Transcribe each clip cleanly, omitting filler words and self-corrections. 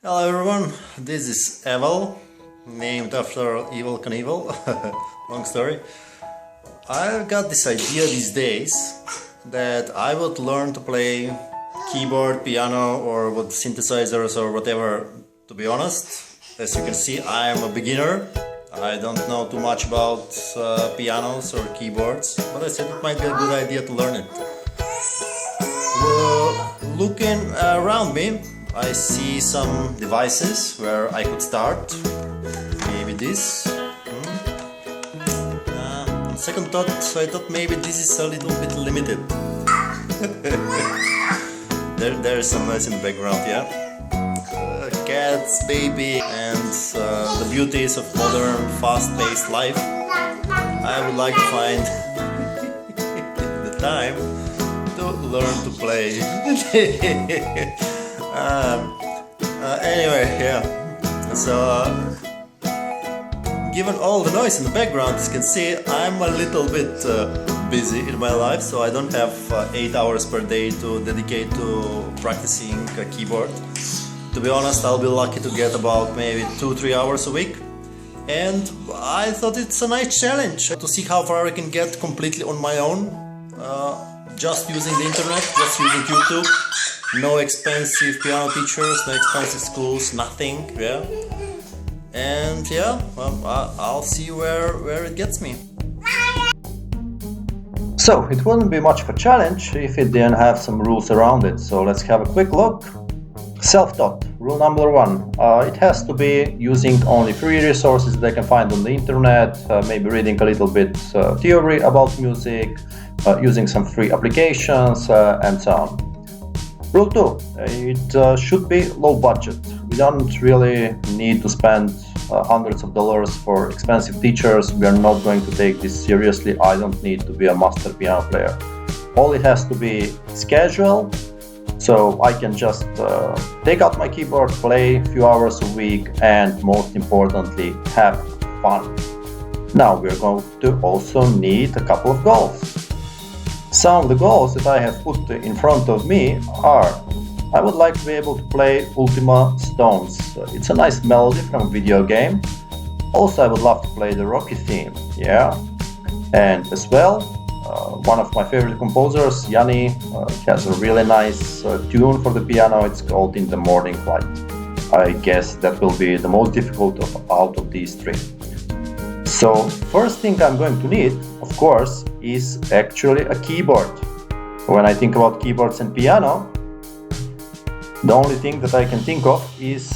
Hello everyone, this is Evil, named after Evil Knievel. Long story. I've got this idea these days that I would learn to play keyboard, piano or with synthesizers or whatever. To be honest, as you can see, I am a beginner. I don't know too much about pianos or keyboards, but I said it might be a good idea to learn it. Looking around me, I see some devices where I could start. Maybe this. On second thought, I thought maybe this is a little bit limited. there is some noise in the background, yeah. Cats, baby, and the beauties of modern, fast-paced life. I would like to find the time to learn to play. Anyway, yeah. So, given all the noise in the background, as you can see, I'm a little bit busy in my life, so I don't have 8 hours per day to dedicate to practicing a keyboard. To be honest, I'll be lucky to get about maybe 2-3 hours a week. And I thought it's a nice challenge to see how far I can get completely on my own, just using the internet, just using YouTube. No expensive piano teachers, no expensive schools, nothing, yeah. And yeah, I'll see where it gets me. So, it wouldn't be much of a challenge if it didn't have some rules around it, so let's have a quick look. Self-taught, rule number 1. It has to be using only free resources that I can find on the internet, maybe reading a little bit theory about music, using some free applications, and so on. Rule 2. It should be low budget. We don't really need to spend hundreds of dollars for expensive teachers. We are not going to take this seriously. I don't need to be a master piano player. All it has to be is casual, so I can just take out my keyboard, play a few hours a week, and most importantly, have fun. Now we're going to also need a couple of goals. Some of the goals that I have put in front of me are: I would like to be able to play Ultima Stones. It's a nice melody from a video game. Also, I would love to play the Rocky theme, yeah. And as well, one of my favorite composers, Yanni, has a really nice tune for the piano. It's called In the Morning Light. I guess that will be the most difficult out of these three. So, first thing I'm going to need, of course, is actually a keyboard. When I think about keyboards and piano, the only thing that I can think of is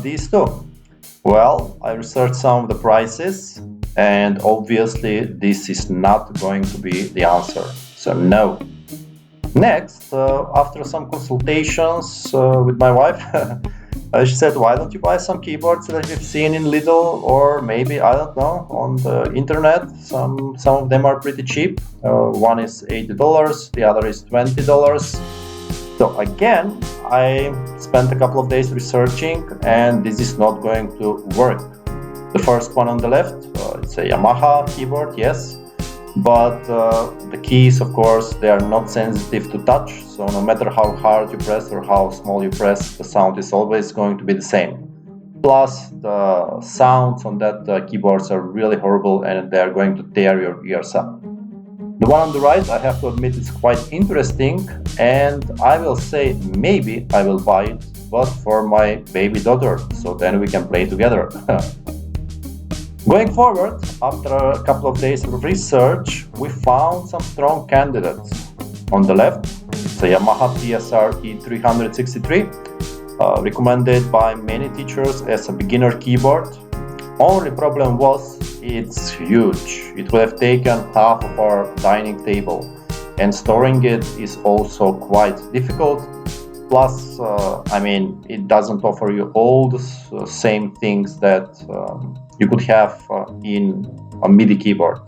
these two. Well, I researched some of the prices, and obviously this is not going to be the answer, so no. Next, after some consultations with my wife, she said, why don't you buy some keyboards that you've seen in Lidl, or maybe, I don't know, on the internet. Some of them are pretty cheap. One is $80, the other is $20. So again, I spent a couple of days researching, and this is not going to work. The first one on the left, it's a Yamaha keyboard, yes, but the keys, of course, they are not sensitive to touch, so no matter how hard you press or how small you press, the sound is always going to be the same. Plus, the sounds on that keyboards are really horrible, and they are going to tear your ears up. The one on the right, I have to admit, it's quite interesting, and I will say maybe I will buy it, but for my baby daughter, so then we can play together. Going forward, after a couple of days of research, we found some strong candidates. On the left, it's a Yamaha TSR E363, recommended by many teachers as a beginner keyboard. Only problem was, it's huge. It would have taken half of our dining table, and storing it is also quite difficult. Plus, it doesn't offer you all the same things that you could have in a MIDI keyboard.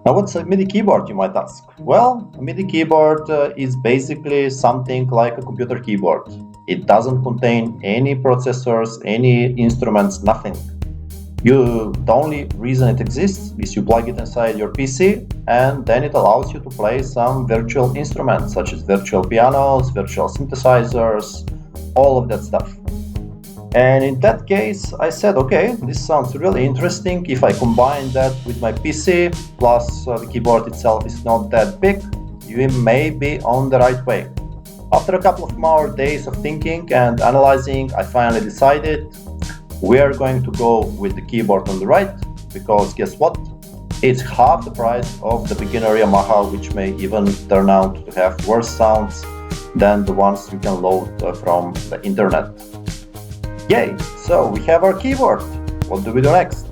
Now, what's a MIDI keyboard, you might ask? Well, a MIDI keyboard is basically something like a computer keyboard. It doesn't contain any processors, any instruments, nothing. The only reason it exists is you plug it inside your PC, and then it allows you to play some virtual instruments such as virtual pianos, virtual synthesizers, all of that stuff. And in that case, I said, okay, this sounds really interesting. If I combine that with my PC, plus the keyboard itself is not that big, you may be on the right way. After a couple of more days of thinking and analyzing, I finally decided we are going to go with the keyboard on the right, because guess what? It's half the price of the beginner Yamaha, which may even turn out to have worse sounds than the ones you can load from the internet. Yay! So we have our keyboard. What do we do next?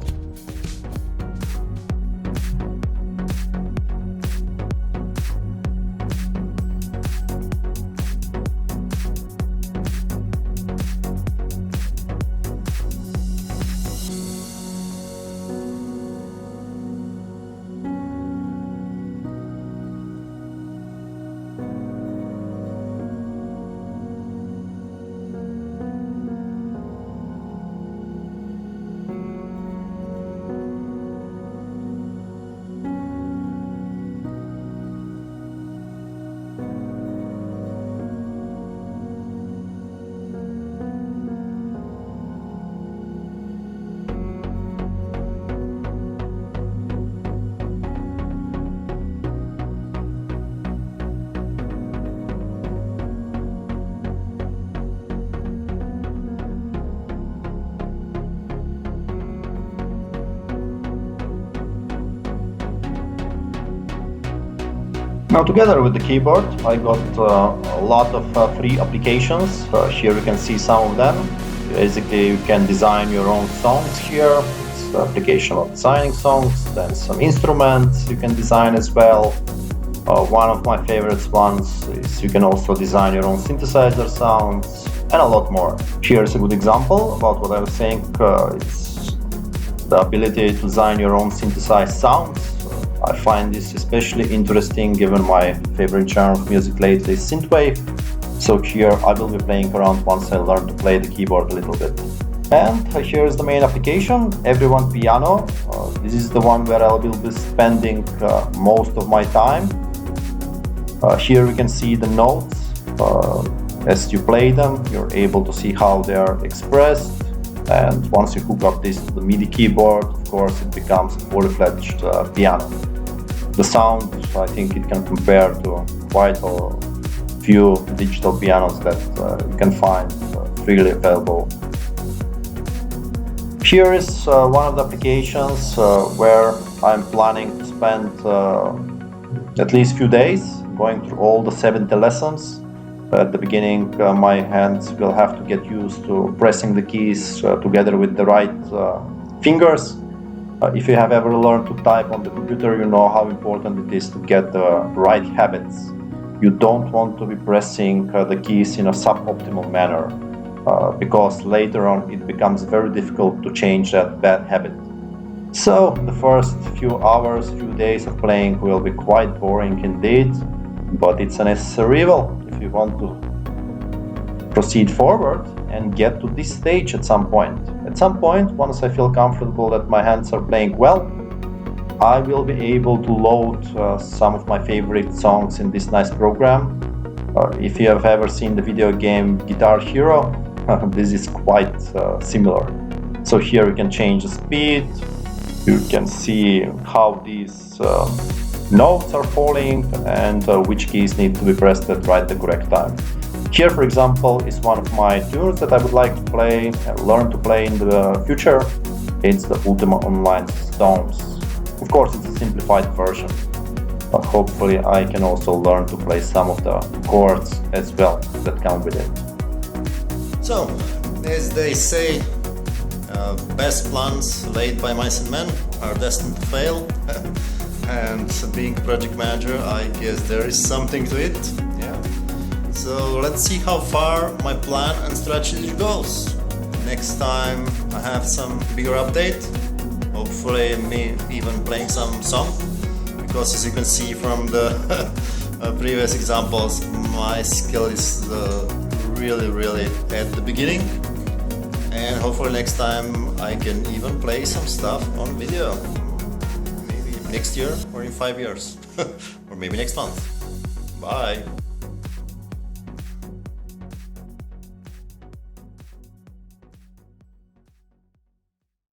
Now, together with the keyboard, I got a lot of free applications. Here you can see some of them. Basically, you can design your own songs here. It's the application of designing songs. Then some instruments you can design as well. One of my favorite ones is you can also design your own synthesizer sounds, and a lot more. Here's a good example about what I was saying. It's the ability to design your own synthesized sounds. I find this especially interesting given my favorite genre of music lately is synthwave. So here I will be playing around once I learn to play the keyboard a little bit. And here is the main application, Everyone Piano. This is the one where I will be spending most of my time. Here we can see the notes. As you play them, you're able to see how they are expressed. And once you hook up this to the MIDI keyboard, of course, it becomes a fully-fledged piano. The sound, I think it can compare to quite a few digital pianos that you can find freely available. Here is one of the applications where I'm planning to spend at least a few days going through all the 70 lessons. At the beginning, my hands will have to get used to pressing the keys together with the right fingers. If you have ever learned to type on the computer, you know how important it is to get the right habits. You don't want to be pressing the keys in a suboptimal manner, because later on it becomes very difficult to change that bad habit. So the first few hours, few days of playing will be quite boring indeed, but it's a necessary evil if you want to proceed forward and get to this stage at some point. At some point, once I feel comfortable that my hands are playing well, I will be able to load some of my favorite songs in this nice program. If you have ever seen the video game Guitar Hero, this is quite similar. So here you can change the speed, you can see how these notes are falling and which keys need to be pressed at the correct time. Here, for example, is one of my tunes that I would like to play and learn to play in the future. It's the Ultima Online Stones. Of course, it's a simplified version, but hopefully I can also learn to play some of the chords as well that come with it. So, as they say, best plans laid by mice and men are destined to fail. And being project manager, I guess there is something to it. Yeah. So let's see how far my plan and strategy goes. Next time I have some bigger update, hopefully me even playing some song, because as you can see from the previous examples, my skill is really at the beginning, and hopefully next time I can even play some stuff on video, maybe next year or in 5 years or maybe next month. Bye.